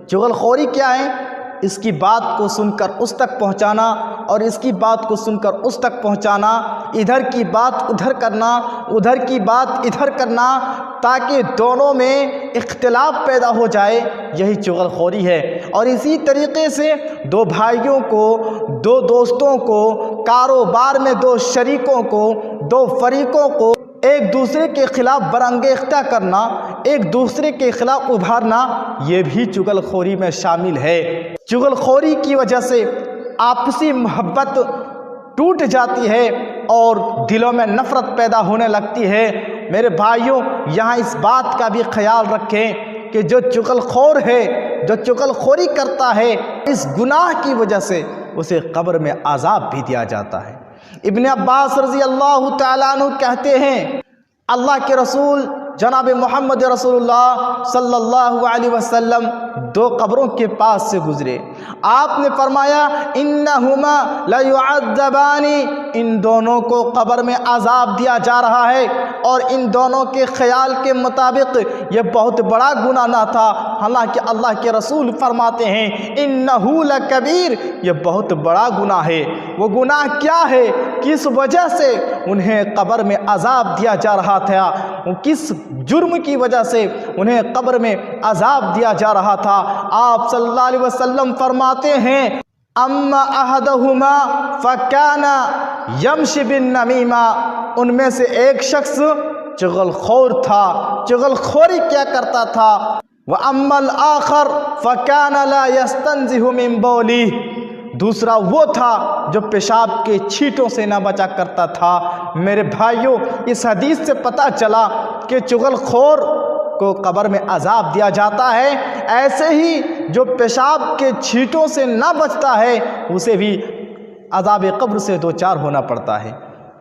چغلخوری کیا ہے؟ اس کی بات کو سن کر اس تک پہنچانا اور اس کی بات کو سن کر اس تک پہنچانا، ادھر کی بات ادھر کرنا، ادھر کی بات ادھر کرنا، تاکہ دونوں میں اختلاف پیدا ہو جائے، یہی چغلخوری ہے۔ اور اسی طریقے سے دو بھائیوں کو، دو دوستوں کو، کاروبار میں دو شریکوں کو، دو فریقوں کو ایک دوسرے کے خلاف برانگیختہ کرنا، ایک دوسرے کے خلاف ابھارنا، یہ بھی چغلخوری میں شامل ہے۔ چغلخوری کی وجہ سے آپسی محبت ٹوٹ جاتی ہے اور دلوں میں نفرت پیدا ہونے لگتی ہے۔ میرے بھائیوں، یہاں اس بات کا بھی خیال رکھیں کہ جو چغلخور ہے، جو چغلخوری کرتا ہے، اس گناہ کی وجہ سے اسے قبر میں عذاب بھی دیا جاتا ہے۔ ابن عباس رضی اللہ تعالیٰ عنہ کہتے ہیں، اللہ کے رسول جناب محمد رسول اللہ صلی اللہ علیہ وسلم دو قبروں کے پاس سے گزرے۔ آپ نے فرمایا انہما لیعذبان، ان دونوں کو قبر میں عذاب دیا جا رہا ہے، اور ان دونوں کے خیال کے مطابق یہ بہت بڑا گناہ نہ تھا، حالانکہ اللہ کے رسول فرماتے ہیں انہ لکبیر، یہ بہت بڑا گناہ ہے۔ وہ گناہ کیا ہے؟ کس وجہ سے انہیں قبر میں عذاب دیا جا رہا تھا؟ کس جرم کی وجہ سے انہیں قبر میں عذاب دیا جا رہا تھا؟ آپ صلی اللہ علیہ وسلم فرماتے ہیں اما احدہما فکان یمشی بالنمیمہ، ان میں سے ایک شخص چغلخور تھا، چغلخوری کیا کرتا تھا۔ واما الاخر فکان لا یستنزہ من بولہ، دوسرا وہ تھا جو پیشاب کے چھینٹوں سے نہ بچا کرتا تھا۔ میرے بھائیوں، اس حدیث سے پتہ چلا کہ چغلخور کو قبر میں عذاب دیا جاتا ہے، ایسے ہی جو پیشاب کے چھینٹوں سے نہ بچتا ہے اسے بھی عذاب قبر سے دوچار ہونا پڑتا ہے۔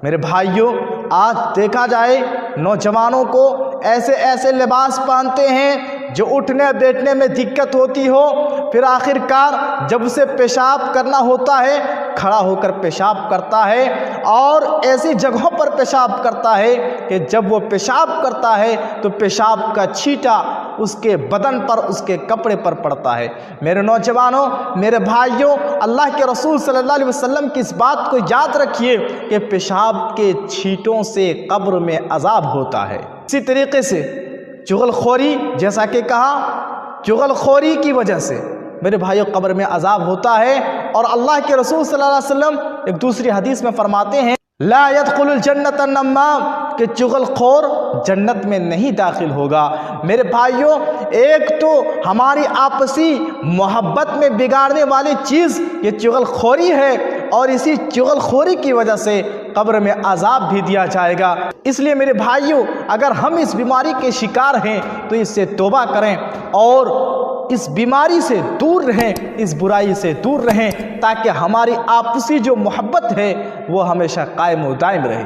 میرے بھائیوں، آج دیکھا جائے نوجوانوں کو ایسے ایسے لباس پہنتے ہیں جو اٹھنے بیٹھنے میں دقت ہوتی ہو، پھر آخر کار جب اسے پیشاب کرنا ہوتا ہے کھڑا ہو کر پیشاب کرتا ہے، اور ایسی جگہوں پر پیشاب کرتا ہے کہ جب وہ پیشاب کرتا ہے تو پیشاب کا چھینٹا اس کے بدن پر، اس کے کپڑے پر پڑتا ہے۔ میرے نوجوانوں، میرے بھائیوں، اللہ کے رسول صلی اللہ علیہ وسلم کی اس بات کو یاد رکھیے کہ پیشاب کے چھینٹوں سے قبر میں عذاب ہوتا ہے۔ اسی طریقے سے چغلخوری، جیسا کہ کہا، چغلخوری کی وجہ سے میرے بھائیوں قبر میں عذاب ہوتا ہے، اور اللہ کے رسول صلی اللہ علیہ وسلم ایک دوسری حدیث میں فرماتے ہیں لا يدخل الجنت النمام، کہ چغلخور جنت میں نہیں داخل ہوگا۔ میرے بھائیوں، ایک تو ہماری آپسی محبت میں بگاڑنے والی چیز یہ چغلخوری ہے، اور اسی چغلخوری کی وجہ سے قبر میں عذاب بھی دیا جائے گا۔ اس لیے میرے بھائیوں، اگر ہم اس بیماری کے شکار ہیں تو اس سے توبہ کریں اور اس بیماری سے دور رہیں، اس برائی سے دور رہیں، تاکہ ہماری آپسی جو محبت ہے وہ ہمیشہ قائم و دائم رہے۔